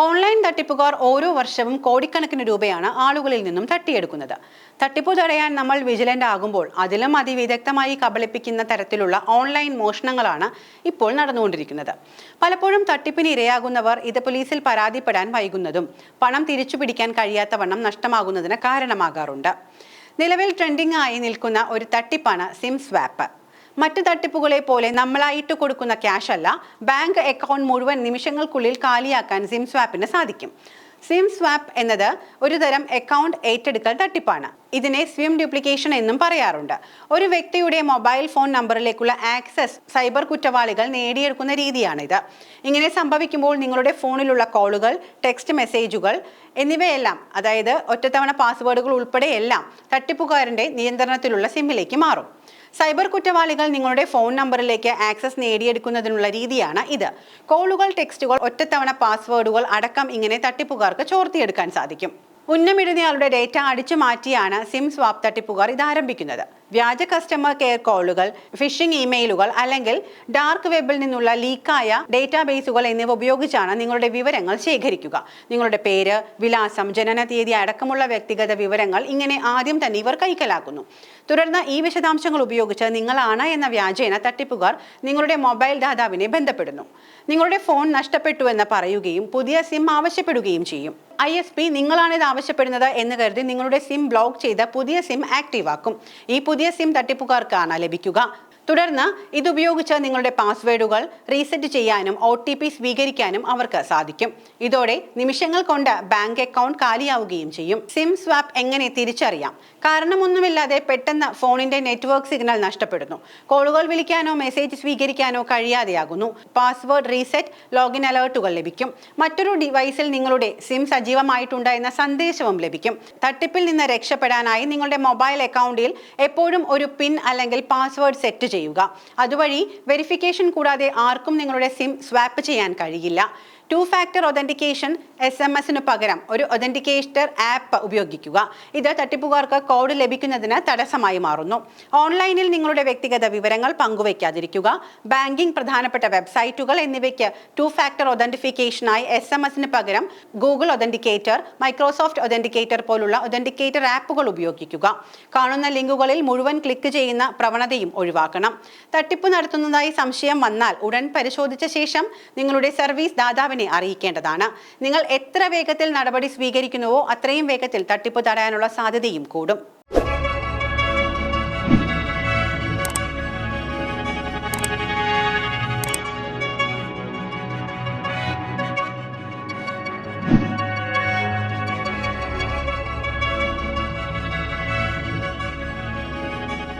Online തട്ടിപ്പുകാർ ഓരോ വർഷവും കോടിക്കണക്കിന് രൂപയാണ് ആളുകളിൽ നിന്നും തട്ടിയെടുക്കുന്നത്. തട്ടിപ്പു തടയാൻ നമ്മൾ വിജിലന്റ് ആകുമ്പോൾ അതിലും അതിവിദഗ്ധമായി കബളിപ്പിക്കുന്ന തരത്തിലുള്ള ഓൺലൈൻ മോഷണങ്ങളാണ് ഇപ്പോൾ നടന്നുകൊണ്ടിരിക്കുന്നത്. പലപ്പോഴും തട്ടിപ്പിന് ഇരയാകുന്നവർ ഇത് പോലീസിൽ പരാതിപ്പെടാൻ വൈകുന്നതും പണം തിരിച്ചുപിടിക്കാൻ കഴിയാത്തവണ്ണം നഷ്ടമാകുന്നതിന് കാരണമാകാറുണ്ട്. നിലവിൽ ട്രെൻഡിംഗ് ആയി നിൽക്കുന്ന ഒരു തട്ടിപ്പാണ് സിം സ്വാപ്പ്. മറ്റു തട്ടിപ്പുകളെ പോലെ നമ്മളായിട്ട് കൊടുക്കുന്ന ക്യാഷ് അല്ല, ബാങ്ക് അക്കൗണ്ട് മുഴുവൻ നിമിഷങ്ങൾക്കുള്ളിൽ കാലിയാക്കാൻ സിം സ്വാപ്പിന് സാധിക്കും. സിം സ്വാപ്പ് എന്നത് ഒരു തരം അക്കൗണ്ട് ഏറ്റെടുക്കൽ തട്ടിപ്പാണ്. ഇതിനെ സ്വിം ഡ്യൂപ്ലിക്കേഷൻ എന്നും പറയാറുണ്ട്. ഒരു വ്യക്തിയുടെ മൊബൈൽ ഫോൺ നമ്പറിലേക്കുള്ള ആക്സസ് സൈബർ കുറ്റവാളികൾ നേടിയെടുക്കുന്ന രീതിയാണിത്. ഇങ്ങനെ സംഭവിക്കുമ്പോൾ നിങ്ങളുടെ ഫോണിലുള്ള കോളുകൾ, ടെക്സ്റ്റ് മെസ്സേജുകൾ എന്നിവയെല്ലാം, അതായത് ഒറ്റത്തവണ പാസ്വേഡുകൾ ഉൾപ്പെടെ എല്ലാം തട്ടിപ്പുകാരന്റെ നിയന്ത്രണത്തിലുള്ള സിമ്മിലേക്ക് മാറും. സൈബർ കുറ്റവാളികൾ നിങ്ങളുടെ ഫോൺ നമ്പറിലേക്ക് ആക്സസ് നേടിയെടുക്കുന്നതിനുള്ള രീതിയാണ് ഇത്. കോളുകൾ, ടെക്സ്റ്റുകൾ, ഒറ്റത്തവണ പാസ്വേഡുകൾ അടക്കം ഇങ്ങനെ തട്ടിപ്പുകാർക്ക് ചോർത്തിയെടുക്കാൻ സാധിക്കും. ഉന്നമിടുന്നയാളുടെ ഡേറ്റ അടിച്ചു മാറ്റിയാണ് സിം സ്വാപ്പ് തട്ടിപ്പുകാർ ഇത് ആരംഭിക്കുന്നത്. വ്യാജ കസ്റ്റമർ കെയർ കോളുകൾ, ഫിഷിംഗ് ഇമെയിലുകൾ അല്ലെങ്കിൽ ഡാർക്ക് വെബിൽ നിന്നുള്ള ലീക്കായ ഡേറ്റാബേസുകൾ എന്നിവ ഉപയോഗിച്ചാണ് നിങ്ങളുടെ വിവരങ്ങൾ ശേഖരിക്കുക. നിങ്ങളുടെ പേര്, വിലാസം, ജനന തീയതി അടക്കമുള്ള വ്യക്തിഗത വിവരങ്ങൾ ഇങ്ങനെ ആദ്യം തന്നെ ഇവർ കൈക്കലാക്കുന്നു. തുടർന്ന് ഈ വിശദാംശങ്ങൾ ഉപയോഗിച്ച് നിങ്ങളാണ് എന്ന വ്യാജേന തട്ടിപ്പുകാർ നിങ്ങളുടെ മൊബൈൽ ദാതാവിനെ ബന്ധപ്പെടുന്നു. നിങ്ങളുടെ ഫോൺ നഷ്ടപ്പെട്ടുവെന്ന് പറയുകയും പുതിയ സിം ആവശ്യപ്പെടുകയും ചെയ്യും. ISP നിങ്ങളാണ് ഇത് ആവശ്യപ്പെടുന്നത് എന്ന് കരുതി നിങ്ങളുടെ സിം ബ്ലോക്ക് ചെയ്ത് പുതിയ സിം ആക്റ്റീവ് ആക്കും. ഈ പുതിയ സിം തട്ടിപ്പുകാർക്കാണ് ലഭിക്കുക. തുടർന്ന് ഇതുപയോഗിച്ച് നിങ്ങളുടെ പാസ്വേഡുകൾ റീസെറ്റ് ചെയ്യാനും OTP സ്വീകരിക്കാനും അവർക്ക് സാധിക്കും. ഇതോടെ നിമിഷങ്ങൾ കൊണ്ട് ബാങ്ക് അക്കൗണ്ട് കാലിയാവുകയും ചെയ്യും. സിം സ്വാപ്പ് എങ്ങനെ തിരിച്ചറിയാം? കാരണമൊന്നുമില്ലാതെ പെട്ടെന്ന് ഫോണിന്റെ നെറ്റ്വർക്ക് സിഗ്നൽ നഷ്ടപ്പെടുന്നു. കോളുകൾ വിളിക്കാനോ മെസ്സേജ് സ്വീകരിക്കാനോ കഴിയാതെയാകുന്നു. പാസ്വേഡ് റീസെറ്റ്, ലോഗിൻ അലേർട്ടുകൾ ലഭിക്കും. മറ്റൊരു ഡിവൈസിൽ നിങ്ങളുടെ സിം സജീവമായിട്ടുണ്ട് എന്ന സന്ദേശവും ലഭിക്കും. തട്ടിപ്പിൽ നിന്ന് രക്ഷപ്പെടാനായി നിങ്ങളുടെ മൊബൈൽ അക്കൗണ്ടിൽ എപ്പോഴും ഒരു പിൻ അല്ലെങ്കിൽ പാസ്വേഡ് സെറ്റ് ചെയ്യുക. അതുവഴി വെരിഫിക്കേഷൻ കൂടാതെ ആർക്കും നിങ്ങളുടെ സിം സ്വാപ്പ് ചെയ്യാൻ കഴിയില്ല. 2 ഫാക്ടർ ഒതന്റിക്കേഷൻ SMS പകരം ഒരു ഒതന്റിക്കേറ്റർ ആപ്പ് ഉപയോഗിക്കുക. ഇത് തട്ടിപ്പുകാർക്ക് കോഡ് ലഭിക്കുന്നതിന് തടസ്സമായി മാറുന്നു. ഓൺലൈനിൽ നിങ്ങളുടെ വ്യക്തിഗത വിവരങ്ങൾ പങ്കുവയ്ക്കാതിരിക്കുക. ബാങ്കിംഗ്, പ്രധാനപ്പെട്ട വെബ്സൈറ്റുകൾ എന്നിവയ്ക്ക് 2 ഫാക്ടർ ഒതന്റിഫിക്കേഷനായി SMS പകരം ഗൂഗിൾ ഒതന്റിക്കേറ്റർ, മൈക്രോസോഫ്റ്റ് ഒതന്റിക്കേറ്റർ പോലുള്ള ഒതന്റിക്കേറ്റർ ആപ്പുകൾ ഉപയോഗിക്കുക. കാണുന്ന ലിങ്കുകളിൽ മുഴുവൻ ക്ലിക്ക് ചെയ്യുന്ന പ്രവണതയും ഒഴിവാക്കണം. തട്ടിപ്പ് നടത്തുന്നതായി സംശയം വന്നാൽ ഉടൻ പരിശോധിച്ച ശേഷം നിങ്ങളുടെ സർവീസ് ദാതാവിനെ അറിയിക്കേണ്ടതാണ്. നിങ്ങൾ എത്ര വേഗത്തിൽ നടപടി സ്വീകരിക്കുന്നുവോ അത്രയും വേഗത്തിൽ തട്ടിപ്പ് തടയാനുള്ള സാധ്യതയും കൂടും.